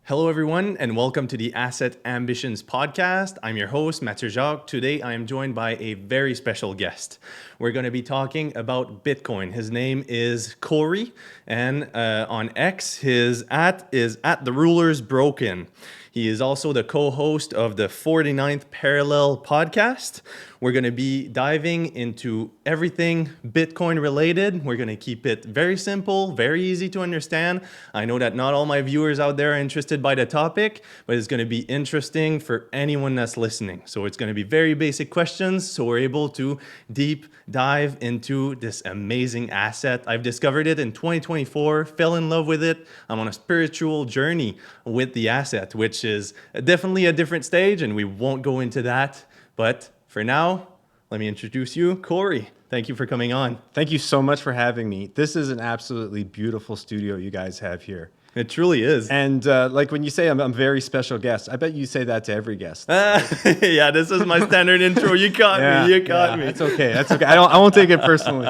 Hello, everyone, and welcome to the Asset Ambitions podcast. I'm your host, Mathieu Jacques. Today, I am joined by a very special guest. We're going to be talking about Bitcoin. His name is Cory, and on X, his is at the Ruler's Broken. He is also the co-host of the 49th Parallel podcast. We're going to be diving into everything Bitcoin related. We're going to keep it very simple, very easy to understand. I know that not all my viewers out there are interested by the topic, but it's going to be interesting for anyone that's listening. So it's going to be very basic questions, so we're able to deep dive into this amazing asset. I've discovered it in 2024, fell in love with it. I'm on a spiritual journey with the asset, which is definitely a different stage, and we won't go into that. But for now, let me introduce you, Cory. Thank you for coming on. Thank you so much for having me. This is an absolutely beautiful studio you guys have here. It truly is. And like when you say I'm a very special guest, I bet you say that to every guest. Yeah, this is my standard intro. You caught me. You caught me. That's okay. That's okay. I won't take it personally.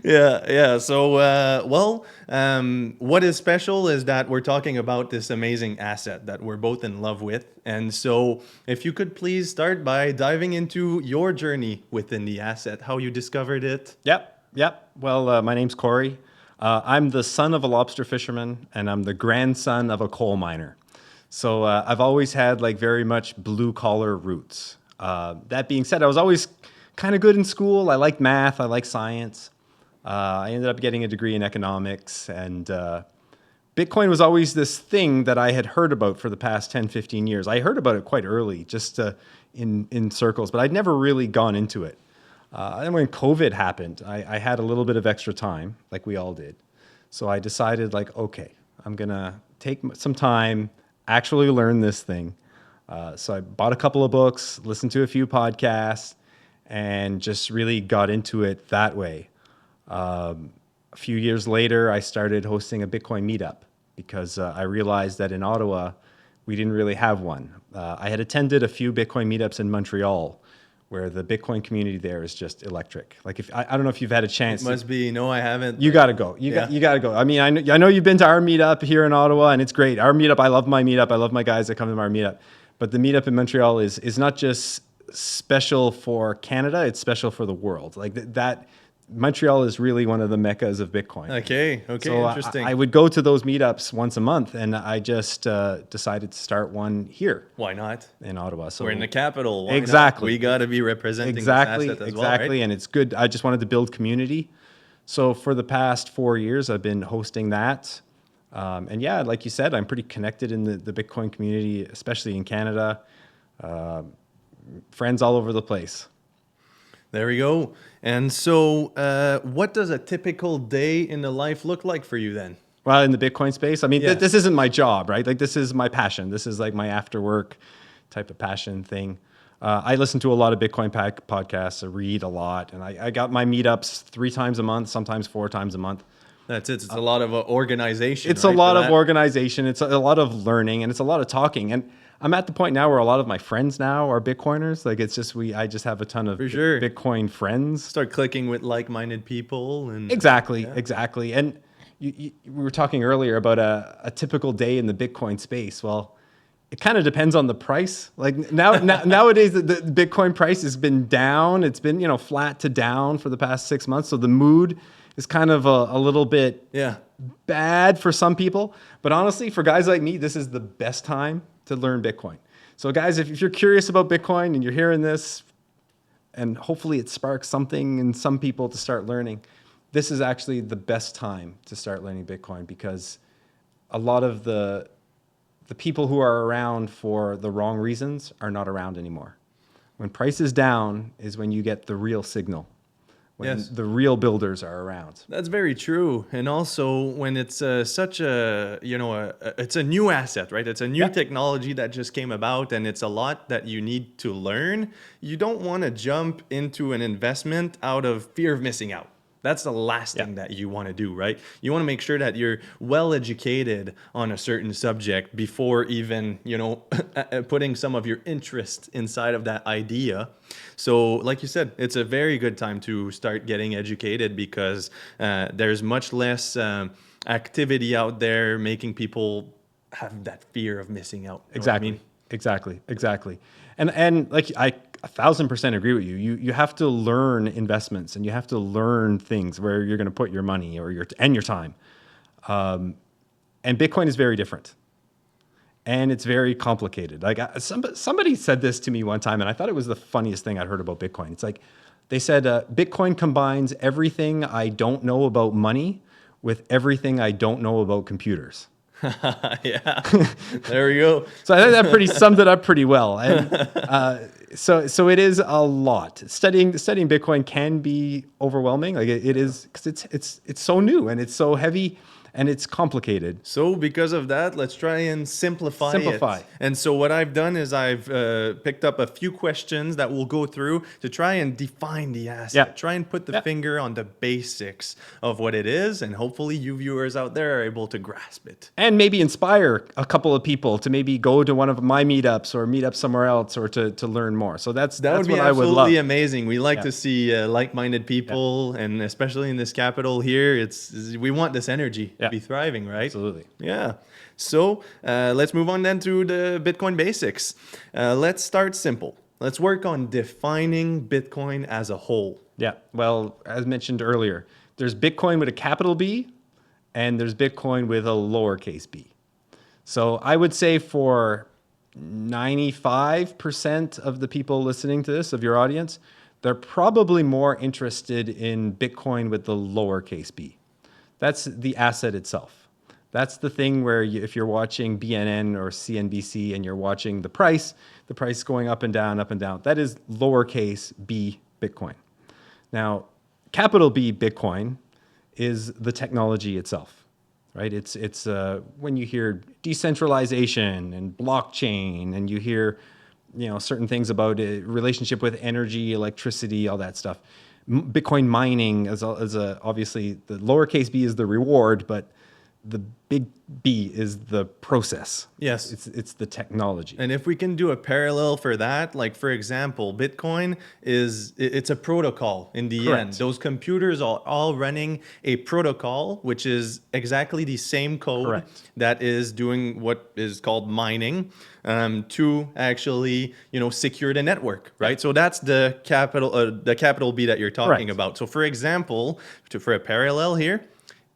Yeah. So, what is special is that we're talking about this amazing asset that we're both in love with. And so if you could please start by diving into your journey within the asset, how you discovered it. Yep. Well, my name's Cory. I'm the son of a lobster fisherman, and I'm the grandson of a coal miner. So I've always had like very much blue collar roots. That being said, I was always kind of good in school. I liked math. I liked science. I ended up getting a degree in economics, and Bitcoin was always this thing that I had heard about for the past 10, 15 years. I heard about it quite early, just in circles, but I'd never really gone into it. And when COVID happened, I had a little bit of extra time, like we all did. So I decided, like, okay, I'm going to take some time, actually learn this thing. So I bought a couple of books, listened to a few podcasts, and just really got into it that way. A few years later, I started hosting a Bitcoin meetup because I realized that in Ottawa, we didn't really have one. I had attended a few Bitcoin meetups in Montreal, where the Bitcoin community there is just electric. Like if I don't know if you've had a chance. It must be. No, I haven't. You got to go. You got to go. I mean, I know you've been to our meetup here in Ottawa, and it's great. Our meetup, I love my meetup. I love my guys that come to our meetup. But the meetup in Montreal is not just special for Canada; it's special for the world. Like that. Montreal is really one of the meccas of Bitcoin. Okay, so interesting. I would go to those meetups once a month, and I just decided to start one here. Why not? In Ottawa. So we're in the capital. Why exactly. Not? We got to be representing this asset as well, right? And it's good. I just wanted to build community. So for the past 4 years, I've been hosting that. And yeah, like you said, I'm pretty connected in the Bitcoin community, especially in Canada. Friends all over the place. There we go. And so what does a typical day in the life look like for you then? Well, in the Bitcoin space, I mean, Yeah. this isn't my job, right? Like this is my passion. This is like my after work type of passion thing. I listen to a lot of Bitcoin podcasts. I read a lot. And I got my meetups 3 times a month, sometimes 4 times a month. That's it. It's a lot of organization. It's right, a lot for of that? organization. It's a lot of learning, and it's a lot of talking. And I'm at the point now where a lot of my friends now are Bitcoiners. Like it's just I just have a ton of For sure. Bitcoin friends. Start clicking with like-minded people. And Exactly. And we were talking earlier about a typical day in the Bitcoin space. Well, it kind of depends on the price. Like nowadays, the Bitcoin price has been down. It's been flat to down for the past 6 months. So the mood is kind of a little bit bad for some people. But honestly, for guys like me, this is the best time to learn Bitcoin. So guys, if you're curious about Bitcoin and you're hearing this, and hopefully it sparks something in some people to start learning, this is actually the best time to start learning Bitcoin, because a lot of the people who are around for the wrong reasons are not around anymore. When price is down is when you get the real signal, when the real builders are around. That's very true. And also when it's such it's a new asset, right? It's a new technology that just came about, and it's a lot that you need to learn. You don't want to jump into an investment out of fear of missing out. That's the last thing that you want to do, right? You want to make sure that you're well educated on a certain subject before even, putting some of your interest inside of that idea. So like you said, it's a very good time to start getting educated, because there's much less activity out there making people have that fear of missing out. You know what I Exactly. mean? Exactly. And like I 1,000% agree with you. You have to learn investments and you have to learn things where you're going to put your money or your time. And Bitcoin is very different. And it's very complicated. Like somebody said this to me one time, and I thought it was the funniest thing I'd heard about Bitcoin. It's like they said Bitcoin combines everything I don't know about money with everything I don't know about computers. Yeah, there we go. So I think that pretty summed it up pretty well. And so it is a lot. Studying Bitcoin can be overwhelming. Like it is because it's so new and it's so heavy and it's complicated. So because of that, let's try and simplify Simplify. it. And so what I've done is I've picked up a few questions that we'll go through to try and define the asset, try and put the finger on the basics of what it is, and hopefully you viewers out there are able to grasp it. And maybe inspire a couple of people to maybe go to one of my meetups or meet up somewhere else or to learn more. So that's That would be what I would love. absolutely amazing. We like to see like-minded people, and especially in this capital here, we want this energy to be thriving, right? Absolutely. Yeah. So let's move on then to the Bitcoin basics. Let's start simple. Let's work on defining Bitcoin as a whole. Yeah. Well, as mentioned earlier, there's Bitcoin with a capital B and there's Bitcoin with a lowercase b. So I would say for 95% of the people listening to this, of your audience, they're probably more interested in Bitcoin with the lowercase b. That's the asset itself. That's the thing where if you're watching BNN or CNBC and you're watching the price going up and down, that is lowercase b Bitcoin. Now, capital B Bitcoin is the technology itself, right? It's when you hear decentralization and blockchain and you hear, certain things about a relationship with energy, electricity, all that stuff. Bitcoin mining obviously the lowercase b is the reward, but the big B is the process. Yes. It's the technology. And if we can do a parallel for that, like for example, Bitcoin it's a protocol in the end. Those computers are all running a protocol, which is exactly the same code that is doing what is called mining to actually, secure the network, right? So that's the capital B that you're talking about. So for example, for a parallel here,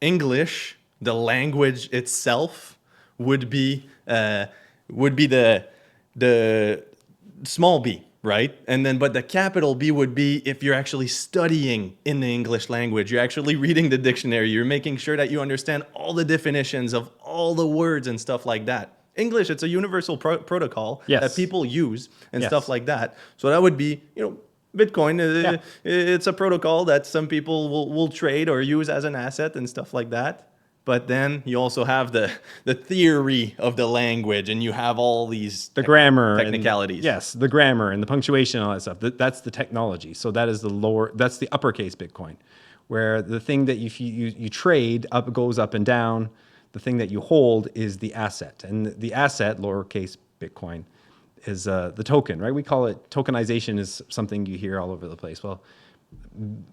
English, the language itself would be the small b, right? And then, but the capital B would be if you're actually studying in the English language, you're actually reading the dictionary, you're making sure that you understand all the definitions of all the words and stuff like that. English, it's a universal protocol that people use and stuff like that. So that would be, Bitcoin, it's a protocol that some people will trade or use as an asset and stuff like that. But then you also have the theory of the language, and you have all these grammar technicalities. The grammar and the punctuation and all that stuff. That's the technology. So that is that's the uppercase Bitcoin, where the thing that you trade goes up and down. The thing that you hold is the asset, and the asset, lowercase Bitcoin, is the token, right? We call it tokenization is something you hear all over the place. Well,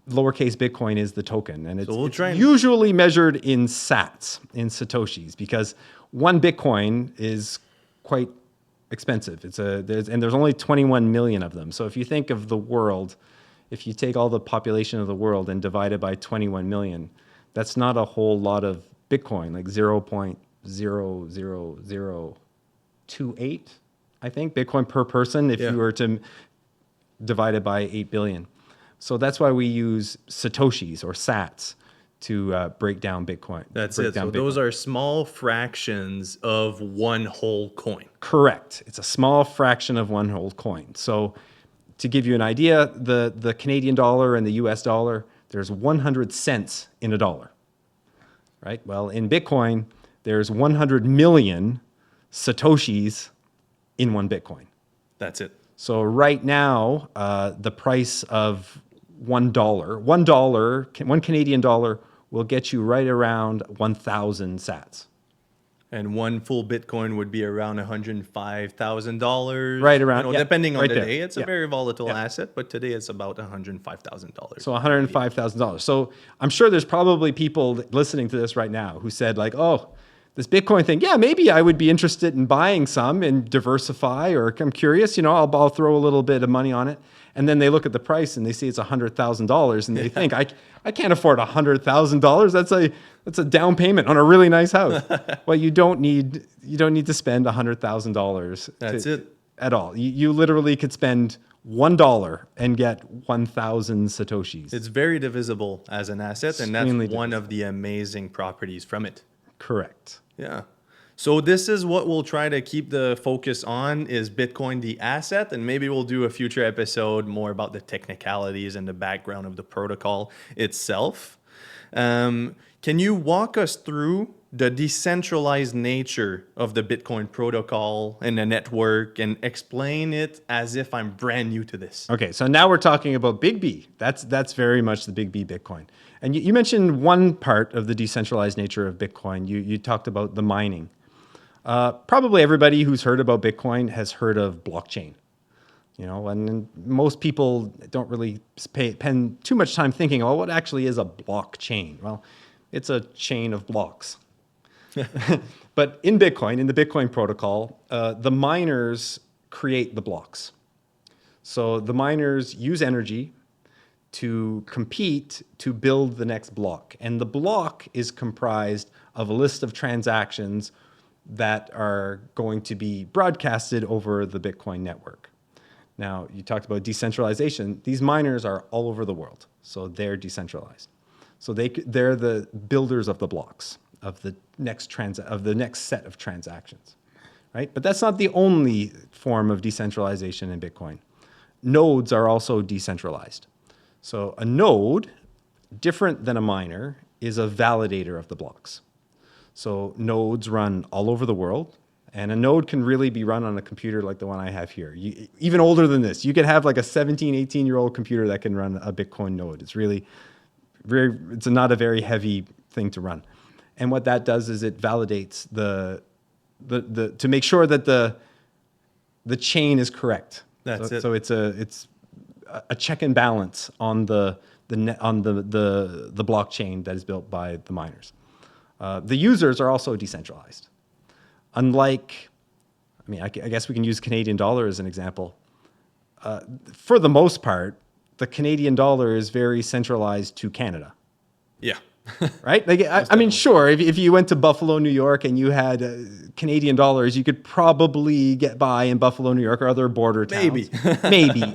lowercase Bitcoin is the token, and it's usually measured in sats, in satoshis, because one Bitcoin is quite expensive. There's only 21 million of them. So if you think of the world, if you take all the population of the world and divide it by 21 million, that's not a whole lot of Bitcoin, like 0.00028, I think, Bitcoin per person if you were to divide it by 8 billion. So that's why we use satoshis or sats to break down Bitcoin. That's it. So those are small fractions of one whole coin. Correct. It's a small fraction of one whole coin. So to give you an idea, the Canadian dollar and the US dollar, there's 100 cents in a dollar, right? Well, in Bitcoin, there's 100 million satoshis in one Bitcoin. That's it. So right now, the price of $1, one Canadian dollar will get you right around 1,000 sats. And one full Bitcoin would be around $105,000. Right around, depending on the day. It's a very volatile asset, but today it's about $105,000. So $105,000. So I'm sure there's probably people listening to this right now who said like, oh, this Bitcoin thing, yeah, maybe I would be interested in buying some and diversify, or I'm curious, I'll throw a little bit of money on it. And then they look at the price and they see it's $100,000 and they think, I can't afford $100,000. That's a down payment on a really nice house. Well, you don't need to spend $100,000. That's it. At all. You literally could spend $1 and get 1,000 Satoshis. It's very divisible as an asset, and that's Extremely one divisible. of the amazing properties from it. Correct. Yeah. So this is what we'll try to keep the focus on, is Bitcoin the asset, and maybe we'll do a future episode more about the technicalities and the background of the protocol itself. Can you walk us through the decentralized nature of the Bitcoin protocol and the network and explain it as if I'm brand new to this? Okay, so now we're talking about Big B. That's very much the Big B Bitcoin. And you mentioned one part of the decentralized nature of Bitcoin. You talked about the mining. Probably everybody who's heard about Bitcoin has heard of blockchain. And most people don't really spend too much time thinking, oh, what actually is a blockchain? Well, it's a chain of blocks. But in Bitcoin, in the Bitcoin protocol, the miners create the blocks. So the miners use energy to compete to build the next block. And the block is comprised of a list of transactions that are going to be broadcasted over the Bitcoin network. Now, you talked about decentralization. These miners are all over the world, so they're decentralized. So they're the builders of the blocks of the next set of transactions, right? But that's not the only form of decentralization in Bitcoin. Nodes are also decentralized. So a node, different than a miner, is a validator of the blocks. So nodes run all over the world, and a node can really be run on a computer like the one I have here. Even older than this, you could have like a 17, 18-year-old computer that can run a Bitcoin node. It's really it's not a very heavy thing to run. And what that does is it validates to make sure that the chain is correct. That's it. So it's a check and balance on the blockchain that is built by the miners. The users are also decentralized. Unlike, I guess we can use Canadian dollar as an example. For the most part, the Canadian dollar is very centralized to Canada. Yeah. Right? Sure, if you went to Buffalo, New York, and you had Canadian dollars, you could probably get by in Buffalo, New York, or other border towns.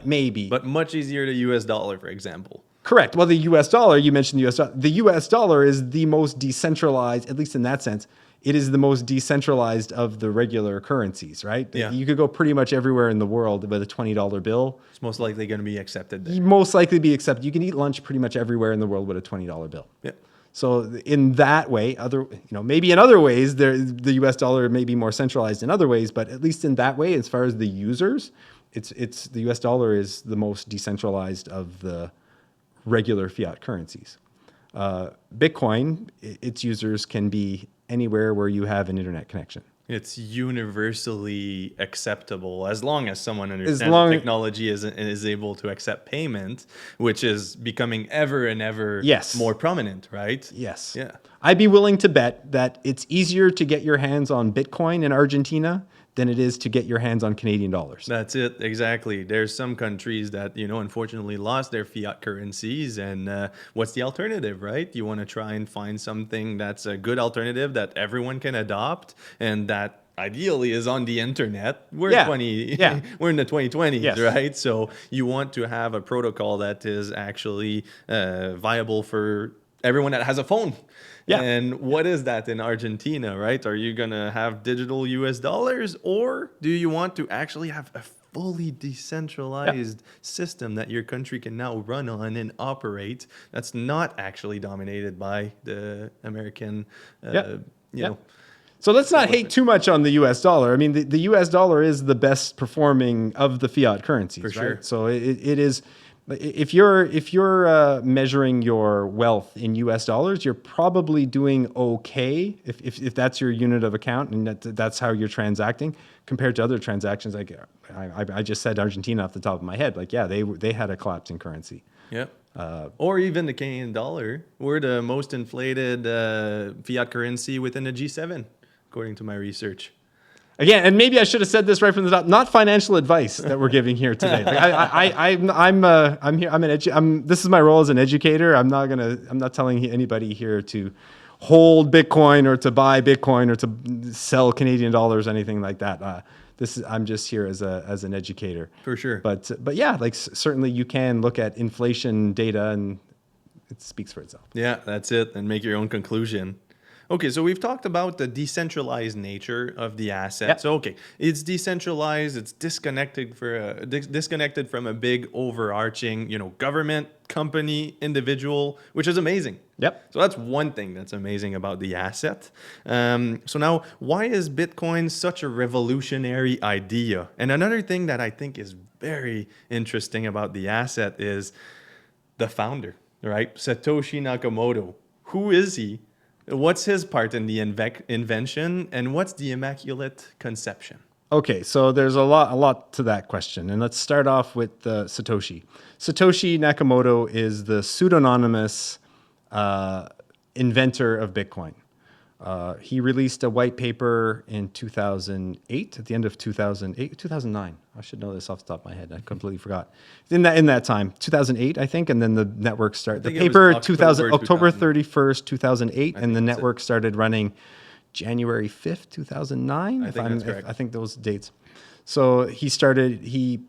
Maybe. But much easier to US dollar, for example. Correct. Well, the US dollar, you mentioned the US dollar. The US dollar is the most decentralized, at least in that sense. It is the most decentralized of the regular currencies, right? Yeah. You could go pretty much everywhere in the world with a $20 bill. It's most likely going to be accepted there. Most likely be accepted. You can eat lunch pretty much everywhere in the world with a $20 bill. Yeah. So in that way, maybe in other ways, the US dollar may be more centralized in other ways, but at least in that way, as far as the users, it's the US dollar is the most decentralized of the regular fiat currencies. Bitcoin, its users can be anywhere where you have an internet connection. It's universally acceptable as long as someone understands the technology is able to accept payment, which is becoming ever and ever more prominent, right? Yes. Yeah. I'd be willing to bet that it's easier to get your hands on Bitcoin in Argentina than it is to get your hands on Canadian dollars. That's it, exactly. There's some countries that, unfortunately lost their fiat currencies, and what's the alternative, right? You want to try and find something that's a good alternative that everyone can adopt, and that ideally is on the internet. We're we're in the 2020s, right? So you want to have a protocol that is actually viable for everyone that has a phone. Yeah. And what is that in Argentina, right? Are you going to have digital US dollars, or do you want to actually have a fully decentralized system that your country can now run on and operate that's not actually dominated by the American, So let's not hate too much on the US dollar. I mean, the US dollar is the best performing of the fiat currencies, for sure. Right? So it is. If you're measuring your wealth in US dollars, you're probably doing okay if that's your unit of account and that's how you're transacting compared to other transactions. Like I just said Argentina off the top of my head. They had a collapse in currency. Yeah. Or even the Canadian dollar. We're the most inflated fiat currency within the G7. according to my research. Again, and maybe I should have said this right from the top. Not financial advice that we're giving here today. Like I'm here. This is my role as an educator. I'm not telling anybody here to hold Bitcoin or to buy Bitcoin or to sell Canadian dollars, anything like that. I'm just here as an educator. For sure. But yeah, like certainly you can look at inflation data and it speaks for itself. Yeah, that's it, and make your own conclusion. Okay, so we've talked about the decentralized nature of the asset. Yep. So, okay, it's decentralized. It's disconnected from a big overarching, government, company, individual, which is amazing. Yep. So that's one thing that's amazing about the asset. So now, why is Bitcoin such a revolutionary idea? And another thing that I think is very interesting about the asset is the founder, right? Satoshi Nakamoto. Who is he? What's his part in the invention, and what's the immaculate conception? Okay, so there's a lot to that question, and let's start off with Satoshi. Satoshi Nakamoto is the pseudonymous inventor of Bitcoin. He released a white paper in 2008, at the end of 2009. I should know this off the top of my head. I completely forgot. In that time, 2008, I think, and then the network started. The paper, October 31st, 2008, and the network started running January 5th, 2009. I think that's correct. I think those dates. So he started. He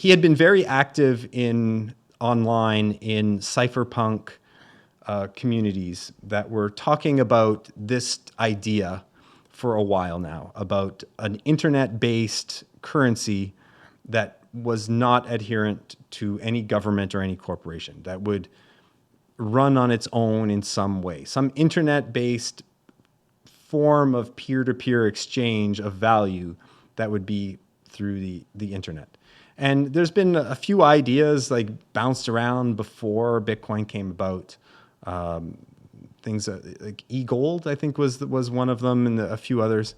had been very active online in cypherpunk communities that were talking about this idea for a while now, about an internet-based currency that was not adherent to any government or any corporation, that would run on its own in some way, some internet-based form of peer-to-peer exchange of value that would be through the internet. And there's been a few ideas like bounced around before Bitcoin came about. Things like e-gold, I think, was one of them, and a few others.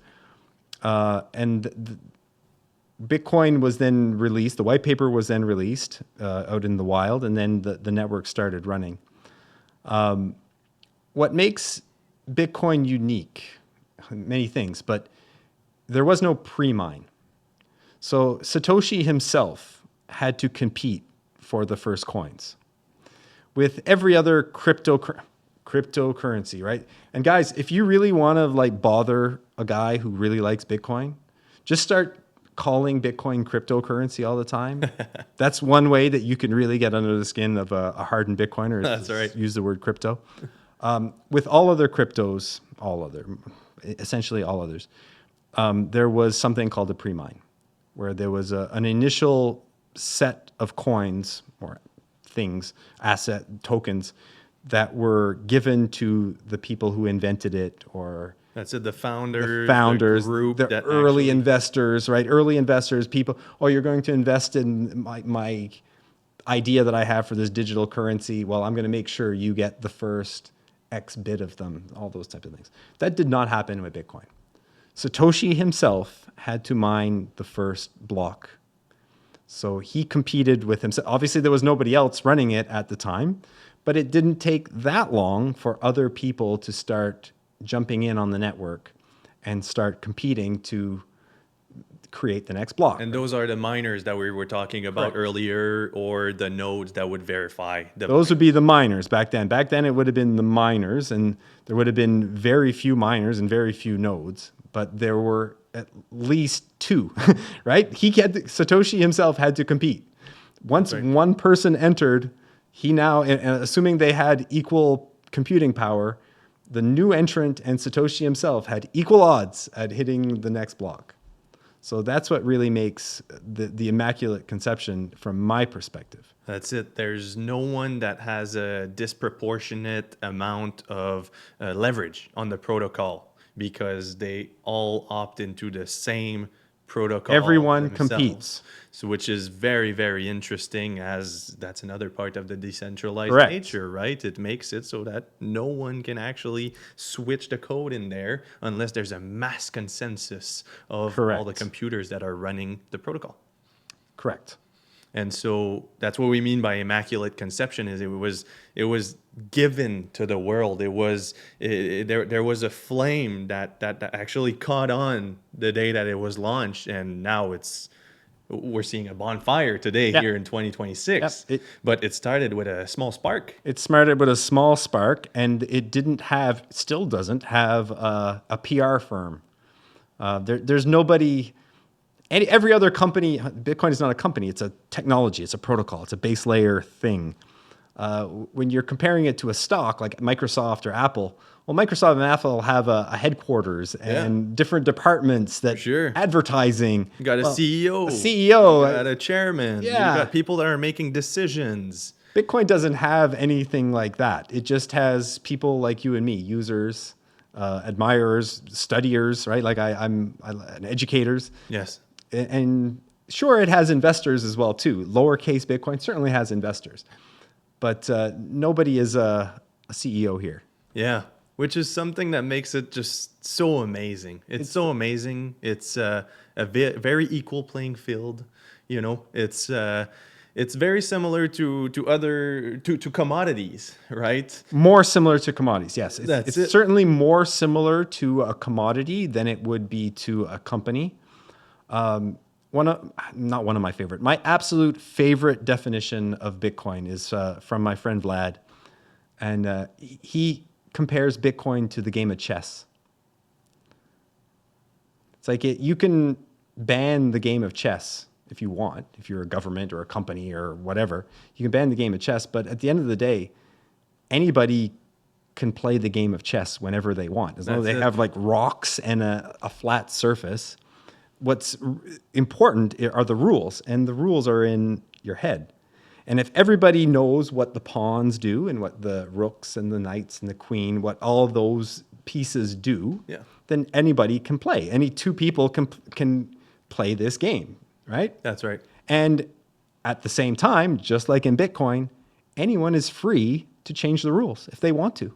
Bitcoin was then released. The white paper was then released out in the wild, and then the network started running. What makes Bitcoin unique? Many things, but there was no pre-mine. So Satoshi himself had to compete for the first coins with every other cryptocurrency, right? And guys, if you really want to bother a guy who really likes Bitcoin, just start calling Bitcoin cryptocurrency all the time. That's one way that you can really get under the skin of a hardened Bitcoiner. That's right. Use the word crypto. With all other cryptos, essentially all others, there was something called a pre-mine, where there was an initial set of coins or things, asset tokens, that were given to the people who invented it, or that's it, the founders, the group, the early investors, right? Early investors, people, you're going to invest in my idea that I have for this digital currency. Well, I'm going to make sure you get the first X bit of them, all those types of things. That did not happen with Bitcoin. Satoshi himself had to mine the first block. So he competed with himself. Obviously, there was nobody else running it at the time, but it didn't take that long for other people to start jumping in on the network and start competing to create the next block. And those are the miners that we were talking about earlier, or the nodes that would verify. Those would be the miners back then. Back then, it would have been the miners, and there would have been very few miners and very few nodes, but there were at least two, right? Satoshi himself had to compete. Once one person entered, he now, assuming they had equal computing power, the new entrant and Satoshi himself had equal odds at hitting the next block. So that's what really makes the immaculate conception from my perspective. That's it. There's no one that has a disproportionate amount of leverage on the protocol, because they all opt into the same protocol. Everyone themselves. competes. So, which is very, very interesting, as that's another part of the decentralized nature, right? It makes it so that no one can actually switch the code in there unless there's a mass consensus of all the computers that are running the protocol. Correct. And so that's what we mean by immaculate conception. Is it was given to the world. There was a flame that actually caught on the day that it was launched, and now we're seeing a bonfire today Yeah. here in 2026. Yep. But it started with a small spark. It started with a small spark, and it still doesn't have a PR firm. There's nobody. Every other company, Bitcoin is not a company. It's a technology. It's a protocol. It's a base layer thing. When you're comparing it to a stock like Microsoft or Apple, well, Microsoft and Apple have a headquarters and different departments that advertising. You got a CEO. A CEO. You got a chairman. Yeah. You got people that are making decisions. Bitcoin doesn't have anything like that. It just has people like you and me, users, admirers, studiers, right? Like I'm educators. Yes. And sure, it has investors as well too. Lowercase Bitcoin certainly has investors, but nobody is a CEO here. Yeah, which is something that makes it just so amazing. It's so amazing. It's a very equal playing field. You know, it's very similar to commodities, right? More similar to commodities, yes. That's It's certainly more similar to a commodity than it would be to a company. Not one of my favorite. My absolute favorite definition of Bitcoin is from my friend Vlad, and he compares Bitcoin to the game of chess. It's like you can ban the game of chess if you want, if you're a government or a company or whatever. You can ban the game of chess, but at the end of the day, anybody can play the game of chess whenever they want, as long as they have like rocks and a flat surface. What's important are the rules, and the rules are in your head. And if everybody knows what the pawns do and what the rooks and the knights and the queen, what all of those pieces do, then anybody can play. Any two people can play this game, right? That's right. And at the same time, just like in Bitcoin, anyone is free to change the rules if they want to.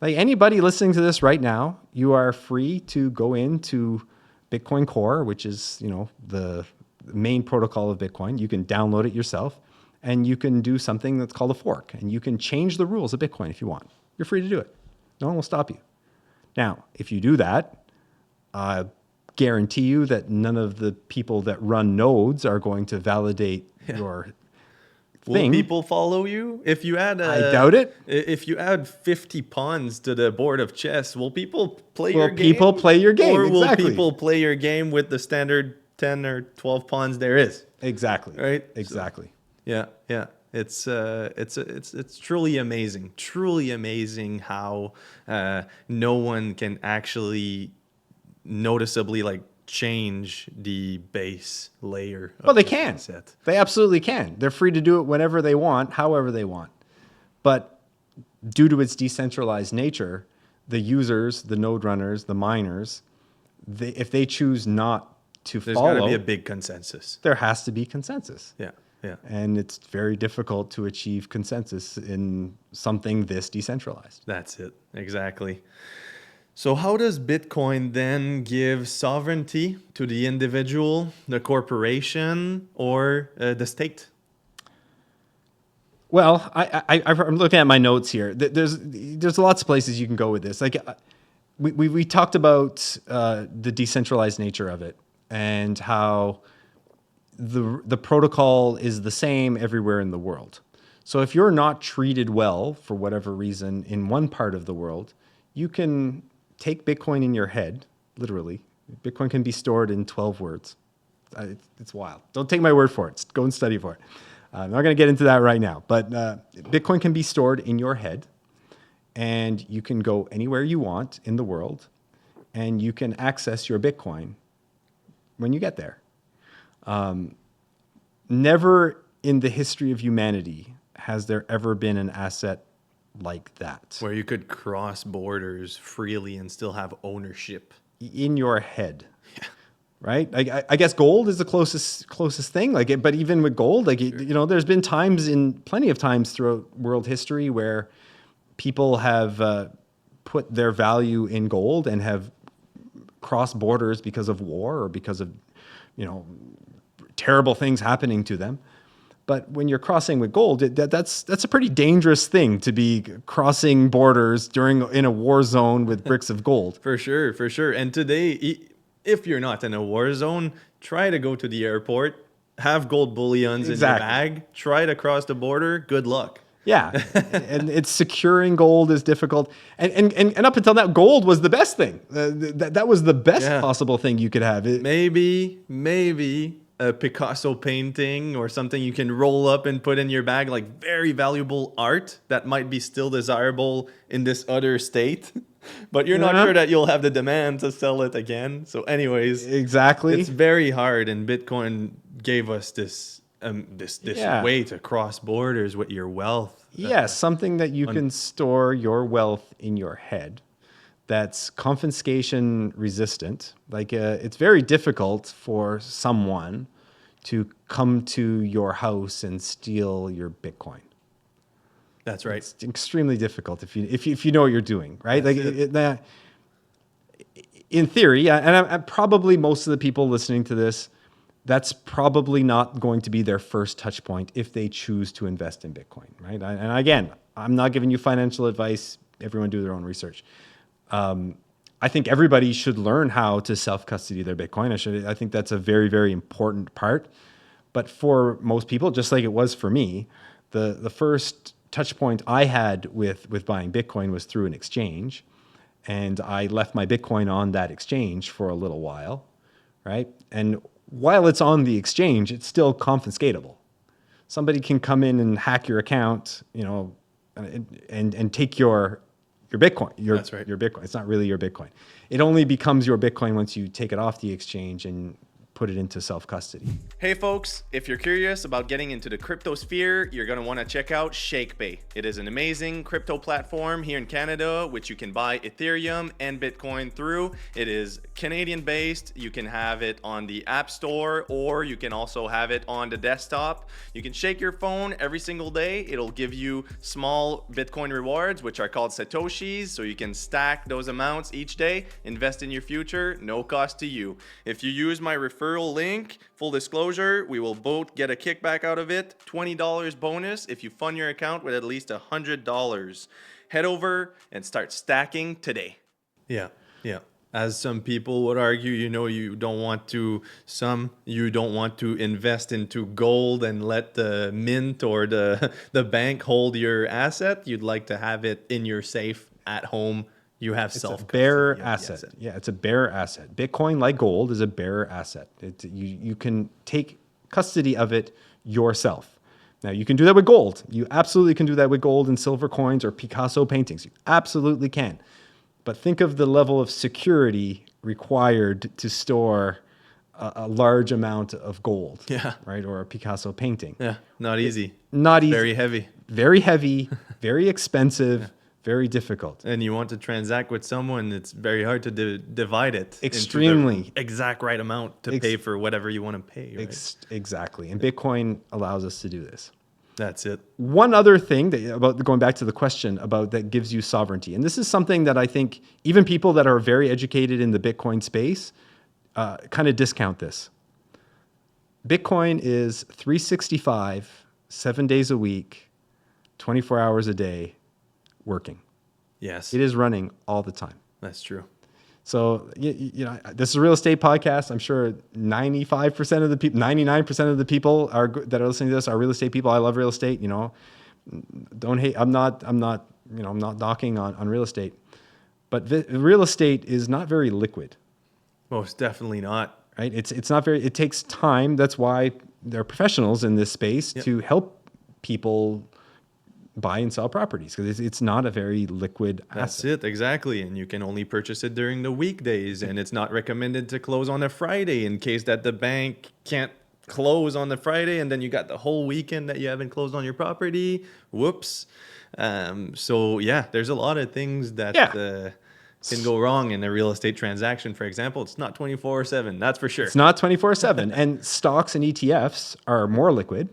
Like anybody listening to this right now, you are free to go into Bitcoin Core, which is, the main protocol of Bitcoin. You can download it yourself, and you can do something that's called a fork, and you can change the rules of Bitcoin if you want. You're free to do it. No one will stop you. Now, if you do that, I guarantee you that none of the people that run nodes are going to validate your thing. Will people follow you if you add? I doubt it. If you add 50 pawns to the board of chess, will people play your game? Will people play your game? Or will Exactly. people play your game with the standard 10 or 12 pawns there is? Exactly. Right. Exactly. So, yeah. It's truly amazing how no one can actually noticeably change the base layer. Well, they can. They absolutely can. They're free to do it whenever they want, however they want. But due to its decentralized nature, the users, the node runners, the miners, if they choose not to follow, there's got to be a big consensus. There has to be consensus. Yeah. And it's very difficult to achieve consensus in something this decentralized. That's it. Exactly. So how does Bitcoin then give sovereignty to the individual, the corporation, or the state? Well, I'm looking at my notes here. There's lots of places you can go with this. Like we talked about the decentralized nature of it and how the protocol is the same everywhere in the world. So if you're not treated well for whatever reason in one part of the world, you can take Bitcoin in your head, literally. Bitcoin can be stored in 12 words. It's wild. Don't take my word for it. Go and study for it. I'm not going to get into that right now. But Bitcoin can be stored in your head, and you can go anywhere you want in the world, and you can access your Bitcoin when you get there. Never in the history of humanity has there ever been an asset like that. Where you could cross borders freely and still have ownership. In your head. Yeah. Right? I guess gold is the closest thing. But even with gold, there's been plenty of times throughout world history where people have put their value in gold and have crossed borders because of war or because of, terrible things happening to them. But when you're crossing with gold, that's a pretty dangerous thing to be crossing borders in a war zone with bricks of gold. For sure, for sure. And today, if you're not in a war zone, try to go to the airport, have gold bullions in your bag, try to cross the border. Good luck. Yeah, and it's securing gold is difficult. And up until now, gold was the best thing. That was the best possible thing you could have. Maybe a Picasso painting or something you can roll up and put in your bag, like very valuable art that might be still desirable in this other state, but you're not sure that you'll have the demand to sell it again. So anyways, exactly, it's very hard, and Bitcoin gave us this way to cross borders with your wealth. Yes, something that you can store your wealth in your head that's confiscation resistant. Like it's very difficult for someone to come to your house and steal your Bitcoin. That's right. It's extremely difficult if you know what you're doing, right? Like in theory, and I'm probably most of the people listening to this, that's probably not going to be their first touch point if they choose to invest in Bitcoin, right? And again, I'm not giving you financial advice. Everyone do their own research. I think everybody should learn how to self-custody their Bitcoin. I think that's a very, very important part. But for most people, just like it was for me, the first touch point I had with buying Bitcoin was through an exchange. And I left my Bitcoin on that exchange for a little while, right? And while it's on the exchange, it's still confiscatable. Somebody can come in and hack your account, and take your Bitcoin. That's right. Your Bitcoin. It's not really your Bitcoin. It only becomes your Bitcoin once you take it off the exchange and put it into self-custody. Hey folks, if you're curious about getting into the crypto sphere, you're going to want to check out ShakePay. It is an amazing crypto platform here in Canada, which you can buy Ethereum and Bitcoin through. It is Canadian based. You can have it on the App Store, or you can also have it on the desktop. You can shake your phone every single day. It'll give you small Bitcoin rewards, which are called Satoshis. So you can stack those amounts each day, invest in your future, no cost to you. If you use my referral link, full disclosure, we will both get a kickback out of it, $20 bonus if you fund your account with at least $100. Head over and start stacking today. Yeah. As some people would argue, you don't want to invest into gold and let the mint or the bank hold your asset. You'd like to have it in your safe at home. You have It's a bearer asset. Yeah, it's a bearer asset. Bitcoin, like gold, is a bearer asset. You can take custody of it yourself. Now, you can do that with gold. You absolutely can do that with gold and silver coins or Picasso paintings. You absolutely can. But think of the level of security required to store a large amount of gold, right? Or a Picasso painting. Yeah, not easy. Not easy. Very heavy. Very heavy, very expensive. Very difficult. And you want to transact with someone, it's very hard to divide it extremely into the exact right amount to pay for whatever you want to pay. Right? Exactly. And Bitcoin allows us to do this. That's it. One other thing about going back to the question about that gives you sovereignty. And this is something that I think even people that are very educated in the Bitcoin space kind of discount this. Bitcoin is 365, 7 days a week, 24 hours a day, working. Yes. It is running all the time. That's true. So, this is a real estate podcast. I'm sure 95% of the people, 99% of the people that are listening to this are real estate people. I love real estate, Don't hate. I'm not knocking on real estate. But real estate is not very liquid. Most definitely not. Right? It's not very, it takes time. That's why there are professionals in this space to help people buy and sell properties, because it's not a very liquid asset. That's it, exactly. And you can only purchase it during the weekdays, and it's not recommended to close on a Friday in case that the bank can't close on the Friday, and then you got the whole weekend that you haven't closed on your property. Whoops. So yeah, there's a lot of things that can go wrong in a real estate transaction. For example, it's not 24/7, that's for sure. It's not 24/7. And stocks and ETFs are more liquid.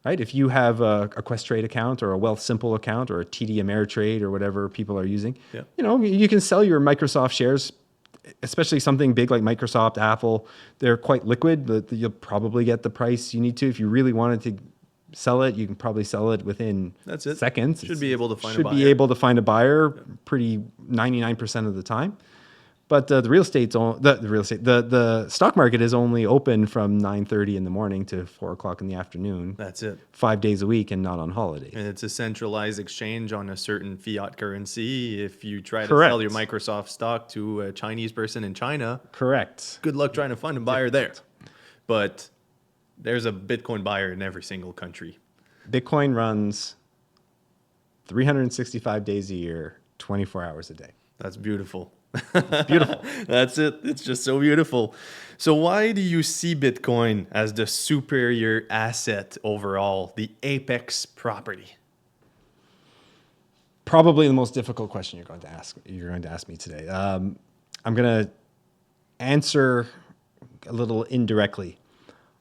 Right? If you have a Questrade account or a Wealthsimple account or a TD Ameritrade or whatever people are using, you can sell your Microsoft shares especially something big like Microsoft, Apple, they're quite liquid. You'll probably get the price you need to. If you really wanted to sell it, you can probably sell it within That's it. seconds. Should be able to find a Should be buyer. able to find a buyer pretty 99% of the time. But the stock market is only open from 9:30 in the morning to 4 o'clock in the afternoon. That's it. 5 days a week and not on holidays. And it's a centralized exchange on a certain fiat currency. If you try to Correct. sell your Microsoft stock to a Chinese person in China, Correct. good luck trying to find a buyer there. But there's a Bitcoin buyer in every single country. Bitcoin runs 365 days a year, 24 hours a day. That's beautiful. It's beautiful. That's it. It's just so beautiful. So why do you see Bitcoin as the superior asset overall, the apex property? Probably the most difficult question you're going to ask me today. I'm going to answer a little indirectly.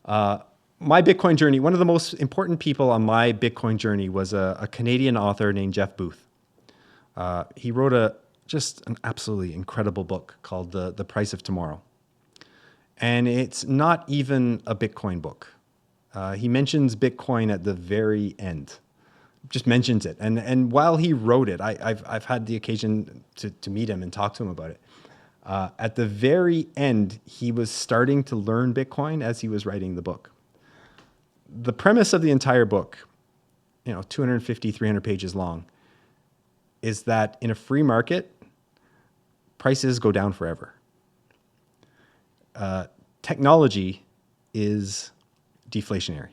My Bitcoin journey, one of the most important people on my Bitcoin journey was a Canadian author named Jeff Booth. He wrote just an absolutely incredible book called The Price of Tomorrow. And it's not even a Bitcoin book. He mentions Bitcoin at the very end, just mentions it. And while he wrote it, I've had the occasion to meet him and talk to him about it. At the very end, he was starting to learn Bitcoin as he was writing the book. The premise of the entire book, 250, 300 pages long, is that in a free market, prices go down forever. Technology is deflationary.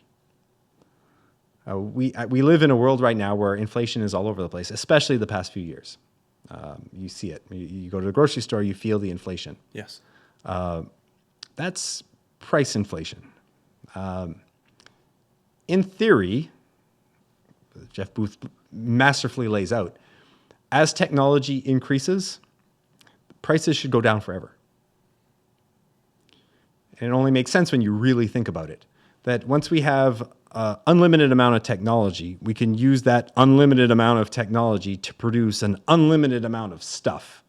We live in a world right now where inflation is all over the place, especially the past few years. You see it. You go to the grocery store, you feel the inflation. Yes. That's price inflation. In theory, Jeff Booth masterfully lays out, as technology increases, prices should go down forever. And it only makes sense when you really think about it, that once we have an unlimited amount of technology, we can use that unlimited amount of technology to produce an unlimited amount of stuff.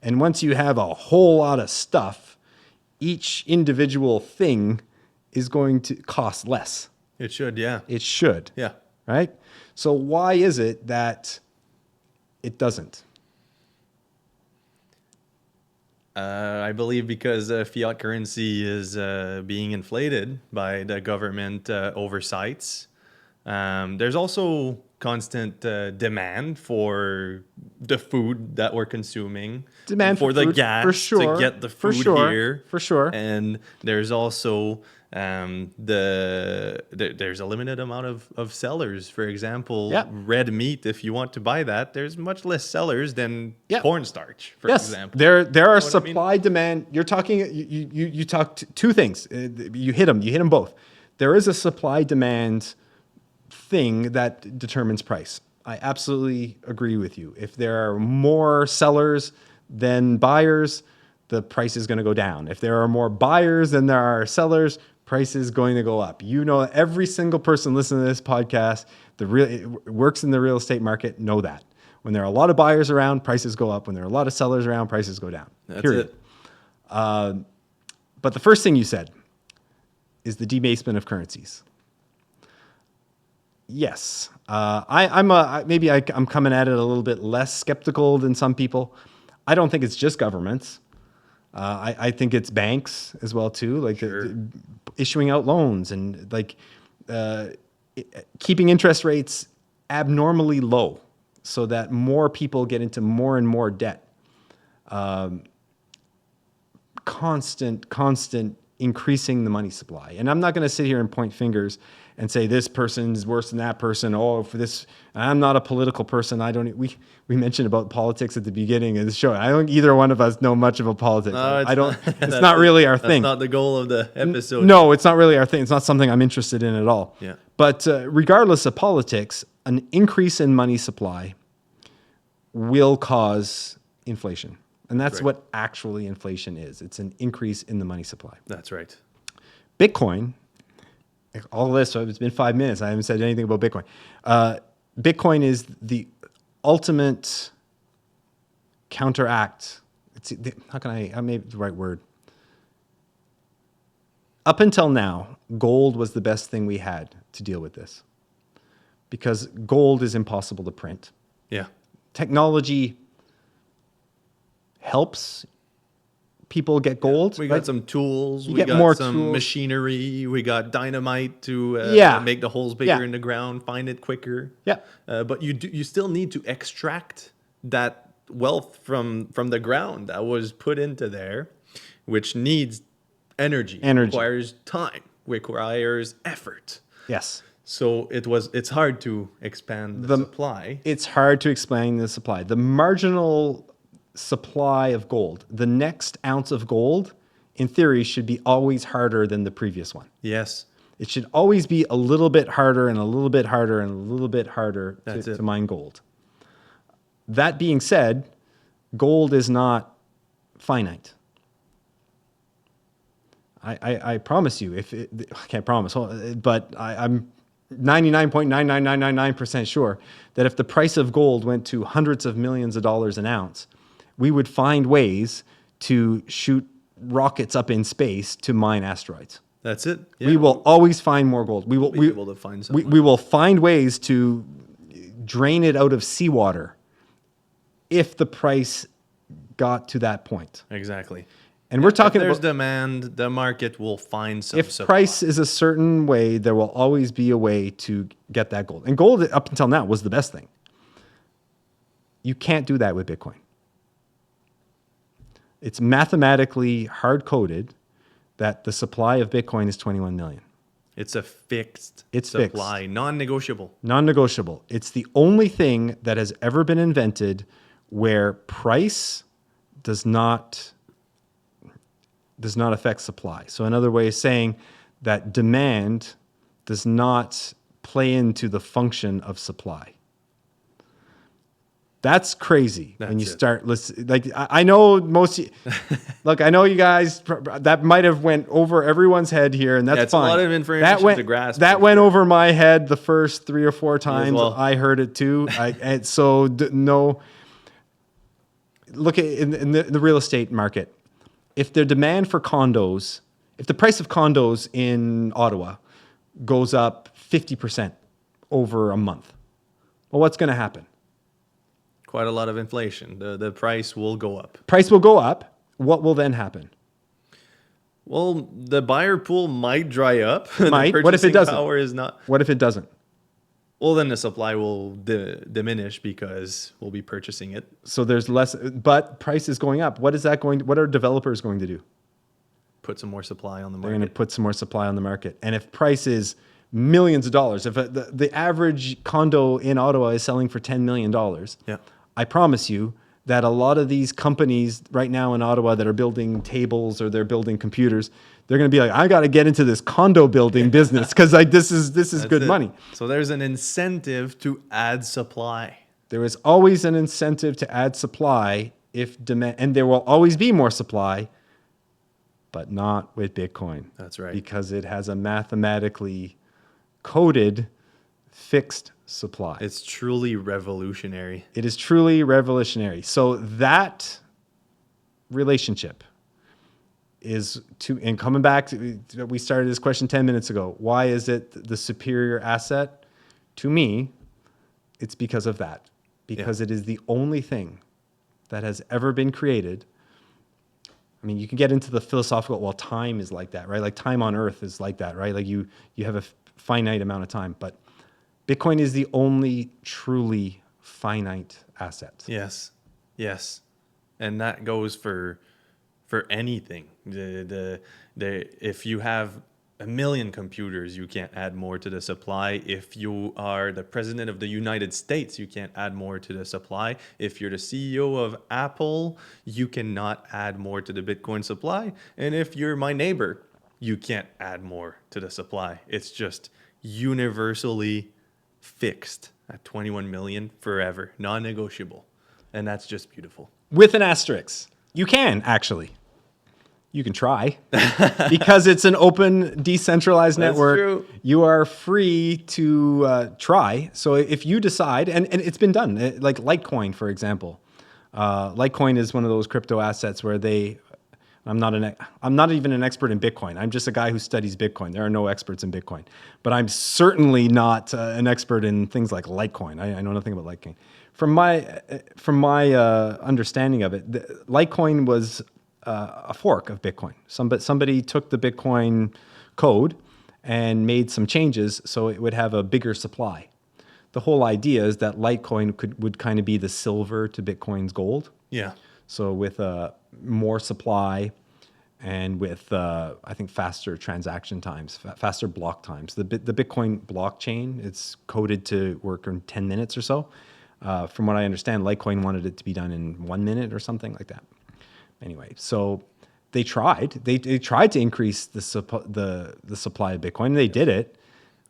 And once you have a whole lot of stuff, each individual thing is going to cost less. It should, yeah. It should. Yeah. Right? So why is it that it doesn't? I believe because fiat currency is being inflated by the government oversights. There's also constant demand for the food that we're consuming. Demand for the food, gas for sure, to get the for food sure, here. for sure. And there's also there's a limited amount of sellers. For example, Yeah. red meat, if you want to buy that, there's much less sellers than Yeah. cornstarch, for Yes, example. there are what I mean? supply demand. You're talking. You talked two things. You hit them both. There is a supply demand thing that determines price. I absolutely agree with you. If there are more sellers than buyers, the price is going to go down. If there are more buyers than there are sellers, price is going to go up. Every single person listening to this podcast, it works in the real estate market, know that. When there are a lot of buyers around, prices go up. When there are a lot of sellers around, prices go down. That's Period. it. But the first thing you said is the debasement of currencies. Yes, I'm coming at it a little bit less skeptical than some people. I don't think it's just governments. I think it's banks as well too, like Sure. issuing out loans and keeping interest rates abnormally low, so that more people get into more and more debt. Constant increasing the money supply. And I'm not going to sit here and point fingers and say this person's worse than that person. Oh, for this, I'm not a political person. We mentioned about politics at the beginning of the show. I don't think either one of us know much about politics. No, it's not really our thing. That's not the goal of the episode. No, it's not really our thing. It's not something I'm interested in at all. Yeah. But regardless of politics, an increase in money supply will cause inflation. And that's Right. what actually inflation is. It's an increase in the money supply. That's right. Bitcoin, all of this, so it's been 5 minutes. I haven't said anything about Bitcoin. Bitcoin is the ultimate counteract. how can I made the right word. Up until now, gold was the best thing we had to deal with this because gold is impossible to print. Yeah. Technology helps people get gold. We right? got some tools. You We get got more some tools. machinery. We got dynamite to make the holes bigger Yeah. in the ground, find it quicker. Yeah. But you still need to extract that wealth from the ground that was put into there, which needs energy. Requires time. Requires effort. Yes. So it's hard to expand the supply. It's hard to explain the supply. The marginal supply of gold, the next ounce of gold, in theory, should be always harder than the previous one. Yes. It should always be a little bit harder and a little bit harder and a little bit harder to mine gold. That being said, gold is not finite. I promise you, I can't promise, but I'm 99.99999% sure that if the price of gold went to hundreds of millions of dollars an ounce, we would find ways to shoot rockets up in space to mine asteroids. That's it. Yeah. We will always find more gold. We'll be able to find something. We will find ways to drain it out of seawater if the price got to that point. Exactly. And we're talking if there's about demand, the market will find some if supply. price is a certain way, there will always be a way to get that gold. And gold up until now was the best thing. You can't do that with Bitcoin. It's mathematically hard-coded that the supply of Bitcoin is 21 million. It's a fixed It's supply, non-negotiable. Non-negotiable. It's the only thing that has ever been invented where price does not affect supply. So another way of saying that demand does not play into the function of supply. That's crazy when you start listening. Like I know most, look, I know you guys that might have went over everyone's head here, and that's fine. A lot of information to grasp. That went over my head the first 3 or 4 times. Well. I heard it too. No. Look at in the real estate market. If the demand for condos, if the price of condos in Ottawa goes up 50% over a month, well, what's going to happen? Quite a lot of inflation. The price will go up. Price will go up. What will then happen? Well, the buyer pool might dry up. Might. The What if it doesn't? power is not. What if it doesn't? Well, then the supply will diminish because we'll be purchasing it. So there's less, but price is going up. What are developers going to do? Put some more supply on the They're market. going to put some more supply on the market. And if price is millions of dollars, if the average condo in Ottawa is selling for $10 million, Yeah. I promise you that a lot of these companies right now in Ottawa that are building tables or they're building computers, they're going to be like, I got to get into this condo building business because this is good money. So there's an incentive to add supply. There is always an incentive to add supply if demand, and there will always be more supply, but not with Bitcoin. That's right. Because it has a mathematically coded fixed supply. It's truly revolutionary. It is truly revolutionary. So that relationship is and coming back to, we started this question 10 minutes ago. Why is it the superior asset? To me, it's because of that. Because it is the only thing that has ever been created. I mean, you can get into the philosophical, well, time is like that, right? Like time on earth is like that, right? Like you have a finite amount of time, but Bitcoin is the only truly finite asset. Yes. And that goes for anything. If you have 1 million computers, you can't add more to the supply. If you are the president of the United States, you can't add more to the supply. If you're the CEO of Apple, you cannot add more to the Bitcoin supply. And if you're my neighbor, you can't add more to the supply. It's just universally fixed at 21 million forever, non-negotiable. And that's just beautiful. With an asterisk. You can, actually. You can try. Because it's an open, decentralized network. True. You are free to try. So if you decide, and it's been done, like Litecoin, for example. Litecoin is one of those crypto assets where I'm not even an expert in Bitcoin. I'm just a guy who studies Bitcoin. There are no experts in Bitcoin, but I'm certainly not an expert in things like Litecoin. I know nothing about Litecoin. From my understanding of it, Litecoin was a fork of Bitcoin. Somebody took the Bitcoin code and made some changes so it would have a bigger supply. The whole idea is that Litecoin would kind of be the silver to Bitcoin's gold. Yeah. So with more supply and with, I think, faster transaction times, faster block times. The Bitcoin blockchain, it's coded to work in 10 minutes or so. From what I understand, Litecoin wanted it to be done in 1 minute or something like that. Anyway, so they tried. They tried to increase the supply of Bitcoin. And they did it.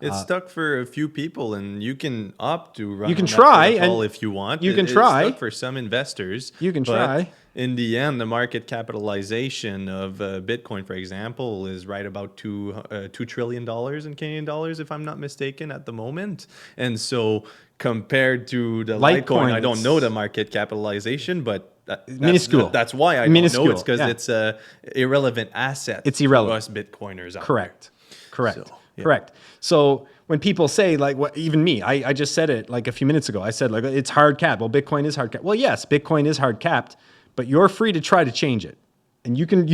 It's stuck for a few people, and you can opt to run You can on that try, protocol and if you want. you can It's try. stuck for some investors. You can but try. In the end, the market capitalization of Bitcoin, for example, is right about $2 trillion in Canadian dollars, if I'm not mistaken, at the moment. And so compared to the Litecoin, I don't know the market capitalization, but minuscule. That's why I don't know. It's because it's a irrelevant asset. It's irrelevant. To us Bitcoiners out Correct. there. Correct. So, yeah. Correct. So when people say, like, what, even me, I just said it like a few minutes ago. I said, like, it's hard capped. Well, Bitcoin is hard capped. Well, yes, Bitcoin is hard capped, but you're free to try to change it, and you can do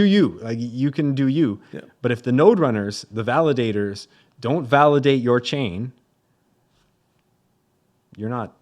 you. Like, you can do you. Yeah. But if the node runners, the validators, don't validate your chain, you're not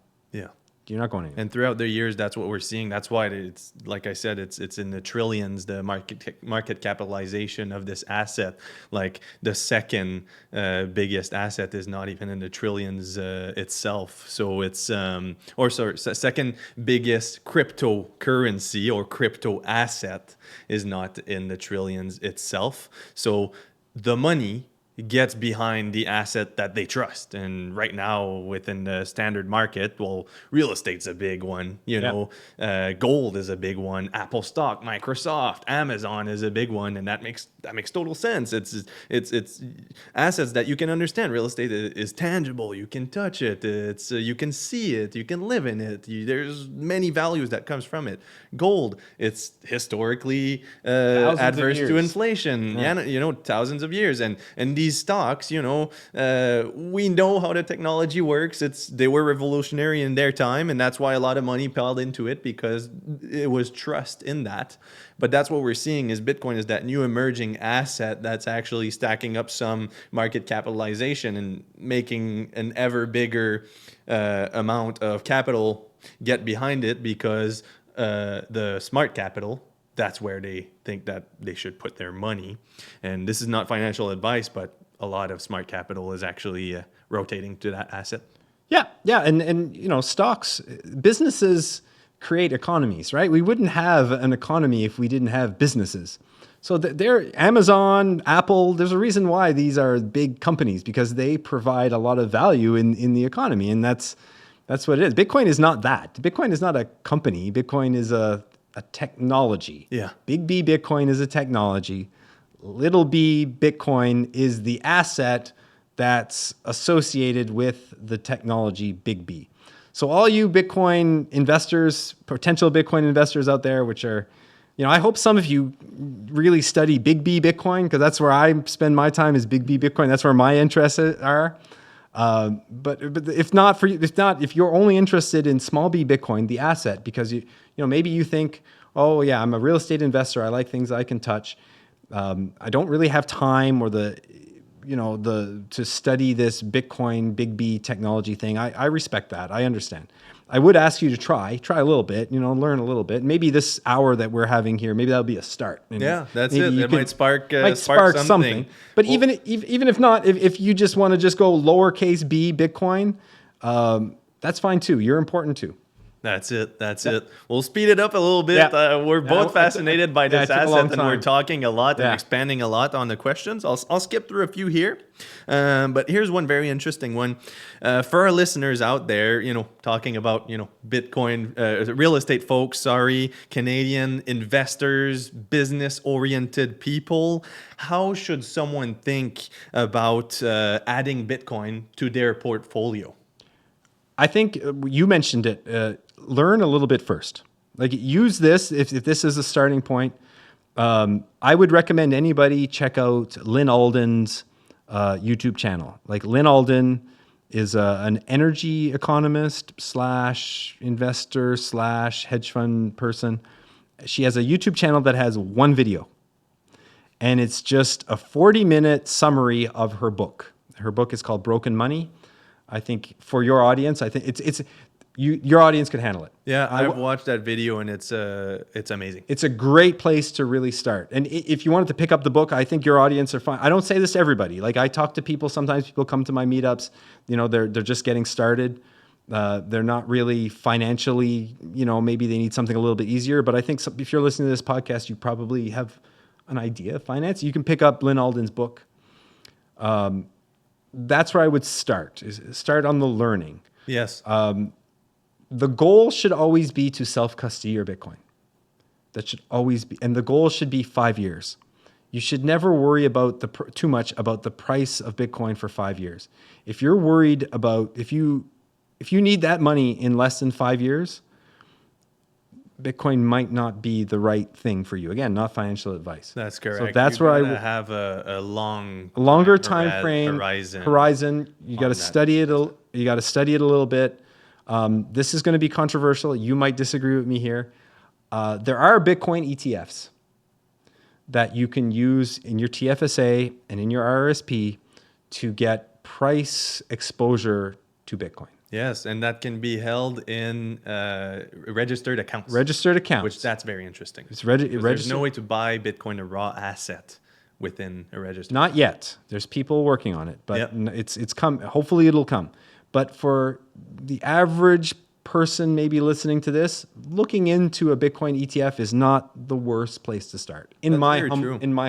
going anywhere. And throughout the years, that's what we're seeing. That's why it's, like I said, it's in the trillions, the market capitalization of this asset. Like the second biggest asset is not even in the trillions itself. So it's, second biggest cryptocurrency or crypto asset is not in the trillions itself. So the money gets behind the asset that they trust. And right now within the standard market, well, real estate's a big one, gold is a big one, Apple stock, Microsoft, Amazon is a big one. And that makes total sense. It's assets that you can understand. Real estate is tangible. You can touch it. It's you can see it. You can live in it. There's many values that comes from it. Gold, it's historically adverse to inflation. Yeah. Thousands of years. And these stocks, we know how the technology works. They were revolutionary in their time, and that's why a lot of money piled into it, because it was trust in that. But that's what we're seeing is Bitcoin is that new emerging asset that's actually stacking up some market capitalization and making an ever bigger amount of capital get behind it, because the smart capital, that's where they think that they should put their money. And this is not financial advice, but a lot of smart capital is actually rotating to that asset. Yeah. And stocks, businesses create economies, right? We wouldn't have an economy if we didn't have businesses. So they're Amazon, Apple, there's a reason why these are big companies, because they provide a lot of value in the economy. And that's what it is. Bitcoin is not that. Bitcoin is not a company. Bitcoin is a technology. Yeah. Big B Bitcoin is a technology. Little b Bitcoin is the asset that's associated with the technology Big B. So all you Bitcoin investors, potential Bitcoin investors out there, which are, I hope some of you really study Big B Bitcoin, because that's where I spend my time, is Big B Bitcoin. That's where my interests are. But if you're only interested in small b Bitcoin, the asset, because maybe you think, oh yeah, I'm a real estate investor. I like things I can touch. I don't really have time or to study this Bitcoin Big B technology thing. I respect that. I understand. I would ask you to try a little bit, learn a little bit. Maybe this hour that we're having here, maybe that'll be a start. And yeah, that's it. It might spark something. But even if not, if you just want to just go lowercase b Bitcoin, that's fine too. You're important too. That's it. We'll speed it up a little bit. Yeah. We're both fascinated by this asset, and we're talking a lot and expanding a lot on the questions. I'll skip through a few here. But here's one very interesting one. For our listeners out there, talking about, Bitcoin, real estate folks, Canadian investors, business-oriented people, how should someone think about adding Bitcoin to their portfolio? I think you mentioned it. learn a little bit first. Like use this if this is a starting point. I would recommend anybody check out Lynn Alden's YouTube channel. Like Lynn Alden is an energy economist slash investor slash hedge fund person. She has a YouTube channel that has one video, and it's just a 40-minute summary of her book. Her book is called Broken Money. I think for your audience, I think your audience could handle it. Yeah, I've watched that video and it's amazing. It's a great place to really start. And if you wanted to pick up the book, I think your audience are fine. I don't say this to everybody. Like I talk to people, sometimes people come to my meetups, they're just getting started. They're not really financially, maybe they need something a little bit easier. But I think if you're listening to this podcast, you probably have an idea of finance. You can pick up Lynn Alden's book. That's where I would start on the learning. Yes. The goal should always be to self-custody your Bitcoin. That should always be, and the goal should be 5 years. You should never worry about too much about the price of Bitcoin for 5 years. If you're worried about, if you need that money in less than 5 years, Bitcoin might not be the right thing for you. Again, not financial advice. That's correct. So that's where I would have a longer time frame horizon. You got to study it. You got to study it a little bit. This is going to be controversial. You might disagree with me here. There are Bitcoin ETFs that you can use in your TFSA and in your RRSP to get price exposure to Bitcoin. Yes, and that can be held in registered accounts. Registered accounts. Which that's very interesting. It's There's no way to buy Bitcoin, a raw asset, within a registered. Not yet. There's people working on it, but it's come. Hopefully it'll come. But for the average person maybe listening to this, looking into a Bitcoin ETF is not the worst place to start, in my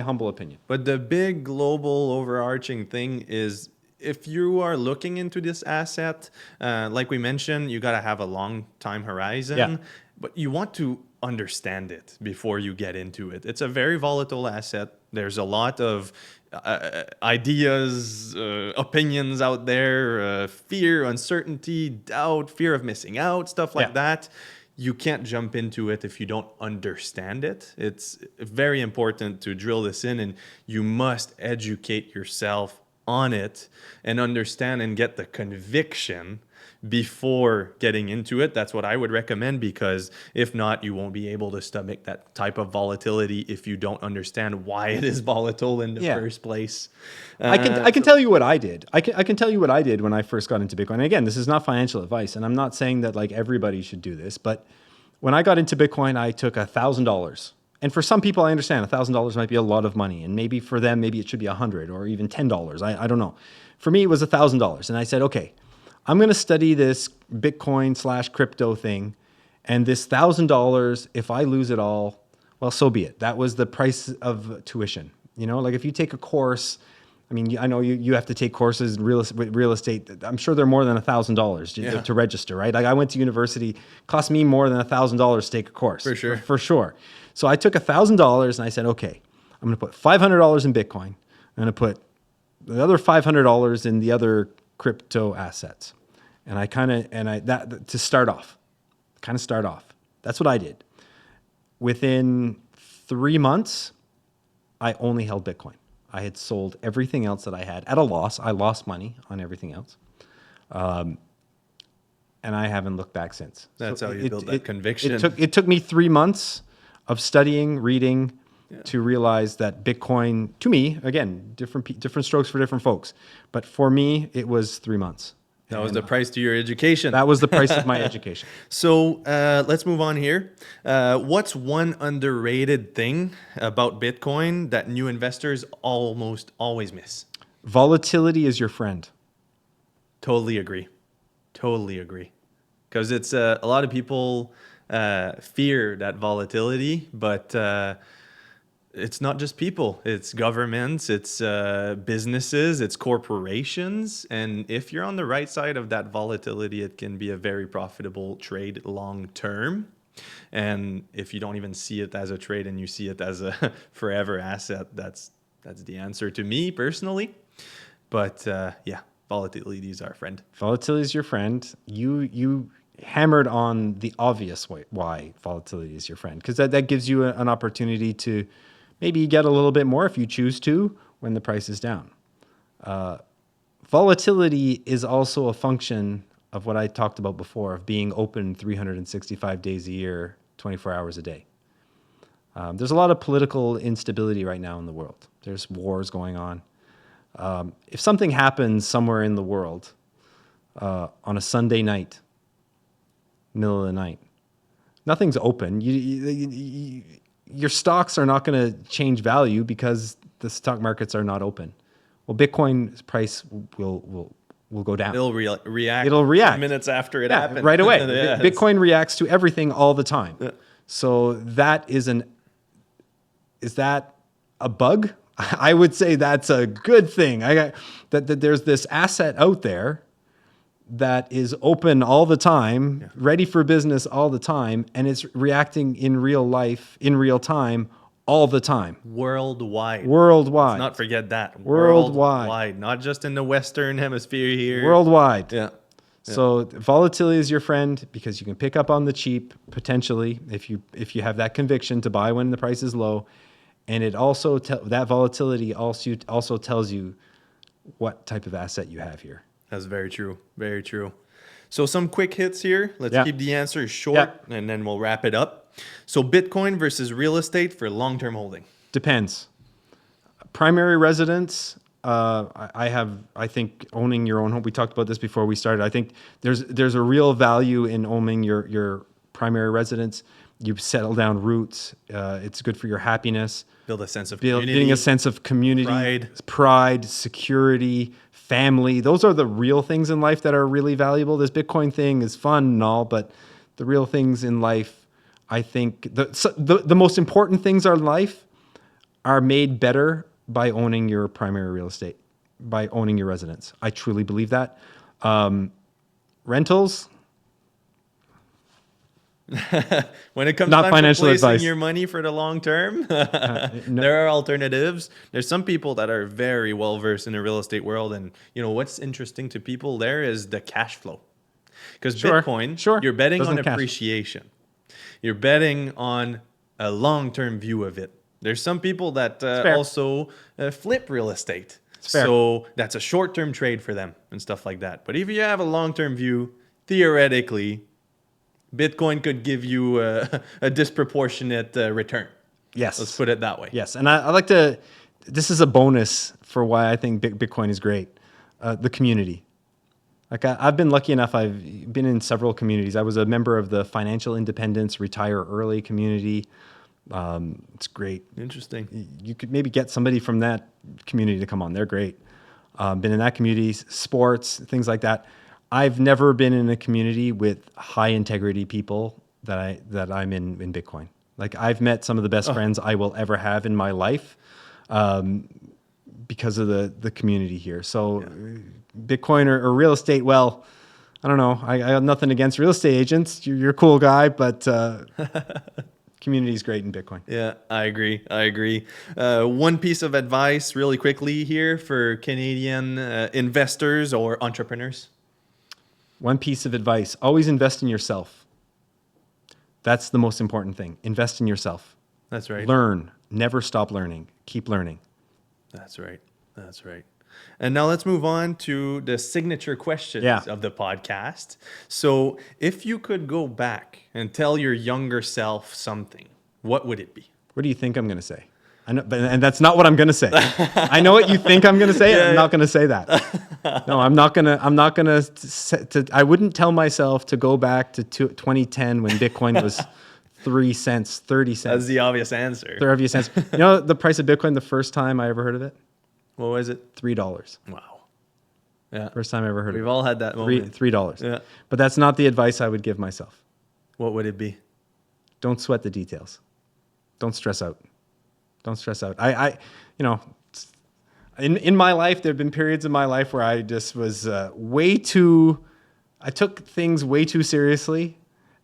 humble opinion. But the big global overarching thing is, if you are looking into this asset, like we mentioned, you got to have a long time horizon, but you want to understand it before you get into it. It's a very volatile asset. There's a lot of ideas, opinions out there, fear, uncertainty, doubt, fear of missing out, stuff like that. You can't jump into it if you don't understand it. It's very important to drill this in, and you must educate yourself on it and understand and get the conviction before getting into it. That's what I would recommend, because if not, you won't be able to stomach that type of volatility if you don't understand why it is volatile in the first place. I can tell you what I did. I can tell you what I did when I first got into Bitcoin. And again, this is not financial advice, and I'm not saying that like everybody should do this, but when I got into Bitcoin, I took $1,000. And for some people, I understand $1,000 might be a lot of money, and maybe for them, maybe it should be $100 or even $10. I don't know. For me, it was $1,000, and I said, okay, I'm going to study this Bitcoin / crypto thing, and this $1,000, if I lose it all, well, so be it. That was the price of tuition. Like if you take a course, I mean, I know you have to take courses in real estate. I'm sure they're more than $1,000 to register, right? Like I went to university, cost me more than $1,000 to take a course. For sure. So I took $1,000 and I said, okay, I'm going to put $500 in Bitcoin. I'm going to put the other $500 in the other crypto assets. And to start off. That's what I did. Within 3 months, I only held Bitcoin. I had sold everything else that I had at a loss. I lost money on everything else. And I haven't looked back since. That's how you build that conviction. It took me 3 months of studying, reading, to realize that Bitcoin, to me, again, different strokes for different folks. But for me, it was 3 months. That was the price to your education. That was the price of my education. So let's move on here. What's one underrated thing about Bitcoin that new investors almost always miss? Volatility is your friend. Totally agree. Because it's a lot of people fear that volatility, but it's not just people. It's governments, it's businesses, it's corporations. And if you're on the right side of that volatility, it can be a very profitable trade long term. And if you don't even see it as a trade and you see it as a forever asset, that's the answer to me personally. But volatility is our friend. Volatility is your friend. You hammered on the obvious way why volatility is your friend, because that gives you an opportunity to maybe get a little bit more if you choose to when the price is down. Volatility is also a function of what I talked about before, of being open 365 days a year, 24 hours a day. There's a lot of political instability right now in the world. There's wars going on. If something happens somewhere in the world on a Sunday night, middle of the night, nothing's open. Your stocks are not going to change value because the stock markets are not open. Well, Bitcoin's price will go down. It'll react. It'll react minutes after it happens. right away. Yes. Bitcoin reacts to everything all the time. Yeah. So is that a bug? I would say that's a good thing. That there's this asset out there that is open all the time, ready for business all the time, and it's reacting in real life, in real time, all the time. Worldwide. Worldwide. Let's not forget that. Worldwide. Not just in the Western hemisphere here. Worldwide. Yeah. So volatility is your friend because you can pick up on the cheap potentially if you have that conviction to buy when the price is low, and it also that volatility also tells you what type of asset you have here. That's very true. Very true. So some quick hits here. Let's keep the answers short and then we'll wrap it up. So Bitcoin versus real estate for long-term holding. Depends. Primary residence. I think owning your own home. We talked about this before we started. I think there's a real value in owning your primary residence. You settle down roots. It's good for your happiness. Build a sense of community. Building a sense of community, pride, security, family. Those are the real things in life that are really valuable. This Bitcoin thing is fun and all, but the real things in life, I think the most important things in life are made better by owning your primary real estate, by owning your residence. I truly believe that. Rentals. When it comes not time financial to placing advice. your money for the long term, there are alternatives. There's some people that are very well versed in the real estate world, and what's interesting to people there is the cash flow. Because Bitcoin, you're betting on appreciation. You're betting on a long-term view of it. There's some people that also flip real estate. So that's a short-term trade for them and stuff like that. But if you have a long-term view, theoretically, Bitcoin could give you a disproportionate return. Yes. Let's put it that way. Yes. And I like to, this is a bonus for why I think Bitcoin is great. The community. Like I've been lucky enough, I've been in several communities. I was a member of the Financial Independence Retire Early community. It's great. Interesting. You could maybe get somebody from that community to come on. They're great. Been in that community, sports, things like that. I've never been in a community with high integrity people that I'm in Bitcoin. Like I've met some of the best friends I will ever have in my life because of the community here. So Bitcoin or real estate, well, I don't know. I have nothing against real estate agents. You're a cool guy, but community is great in Bitcoin. Yeah, I agree. One piece of advice really quickly here for Canadian investors or entrepreneurs. One piece of advice, always invest in yourself. That's the most important thing. Invest in yourself. That's right. Learn. Never stop learning. Keep learning. That's right. And now let's move on to the signature questions of the podcast. So if you could go back and tell your younger self something, what would it be? What do you think I'm going to say? I know, and that's not what I'm going to say. I know what you think I'm going to say. I'm not going to say that. No, I'm not going to. I wouldn't tell myself to go back to 2010 when Bitcoin was 3 cents, 30 cents. That's the obvious answer. The obvious answer. You know the price of Bitcoin the first time I ever heard of it? What was it? $3. Wow. Yeah. First time I ever heard of it. We've all had that moment. $3. Yeah. But that's not the advice I would give myself. What would it be? Don't sweat the details. Don't stress out. In my life, there have been periods in my life where I just was I took things way too seriously,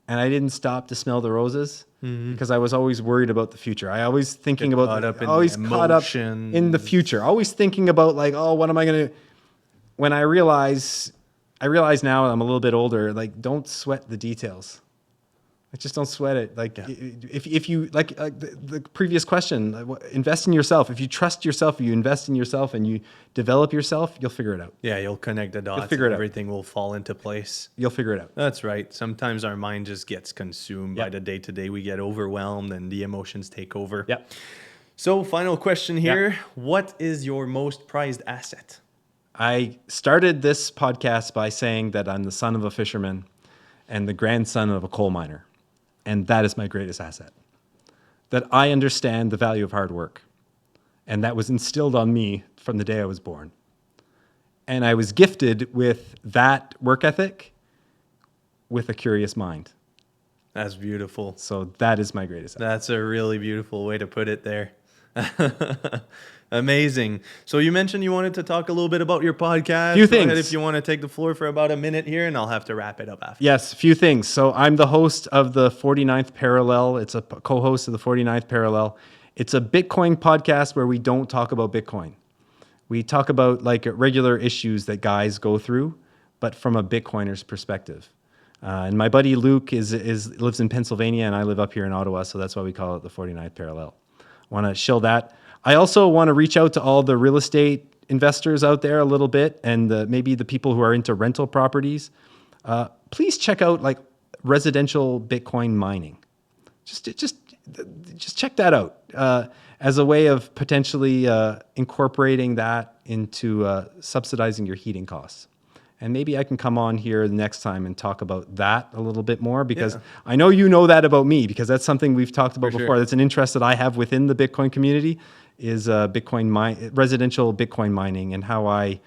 and I didn't stop to smell the roses because I was always worried about the future. I always thinking about, caught up in the future, always thinking about like, oh, what am I going to, when I realize I realize now I'm a little bit older, like don't sweat the details. Like just don't sweat it. Like if you like the previous question, invest in yourself. If you trust yourself, you invest in yourself and you develop yourself, you'll figure it out. Yeah, you'll connect the dots figure and it out. everything will fall into place. You'll figure it out. That's right. Sometimes our mind just gets consumed by the day to day. We get overwhelmed and the emotions take over. Yeah. So, final question here. What is your most prized asset? I started this podcast by saying that I'm the son of a fisherman and the grandson of a coal miner. And that is my greatest asset. That I understand the value of hard work. And that was instilled on me from the day I was born. And I was gifted with that work ethic with a curious mind. That's beautiful. So that is my greatest asset. That's a really beautiful way to put it there. Amazing. So you mentioned you wanted to talk a little bit about your podcast. Few Go things. ahead if you want to take the floor for about a minute here, and I'll have to wrap it up after. Yes, a few things. So I'm the host of the 49th Parallel. It's a co-host of the 49th Parallel. It's a Bitcoin podcast where we don't talk about Bitcoin. We talk about like regular issues that guys go through, but from a Bitcoiner's perspective. And my buddy Luke lives in Pennsylvania, and I live up here in Ottawa, so that's why we call it the 49th Parallel. Want to show that. I also want to reach out to all the real estate investors out there a little bit, and maybe the people who are into rental properties. Please check out like residential Bitcoin mining. Just check that out as a way of potentially incorporating that into subsidizing your heating costs. And maybe I can come on here the next time and talk about that a little bit more, because I know you know that about me, because that's something we've talked about before. Sure. That's an interest that I have within the Bitcoin community, is residential Bitcoin mining, and how I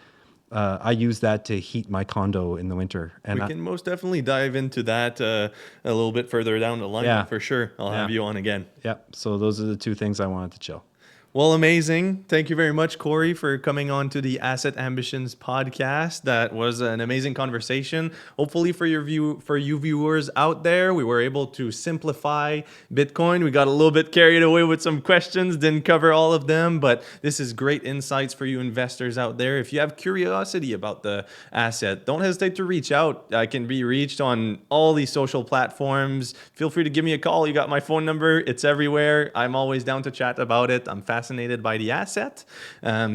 use that to heat my condo in the winter. And we can most definitely dive into that a little bit further down the line, for sure. I'll have you on again. Yeah, so those are the two things I wanted to chill. Well, amazing. Thank you very much, Cory, for coming on to the Asset Ambitions podcast. That was an amazing conversation. Hopefully for you viewers out there, we were able to simplify Bitcoin. We got a little bit carried away with some questions, didn't cover all of them, but this is great insights for you investors out there. If you have curiosity about the asset, don't hesitate to reach out. I can be reached on all these social platforms. Feel free to give me a call. You got my phone number. It's everywhere. I'm always down to chat about it. I'm fascinated by the asset.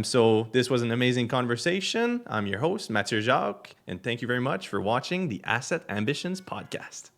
So this was an amazing conversation. I'm your host, Mathieu Jacques, and thank you very much for watching the Asset Ambitions podcast.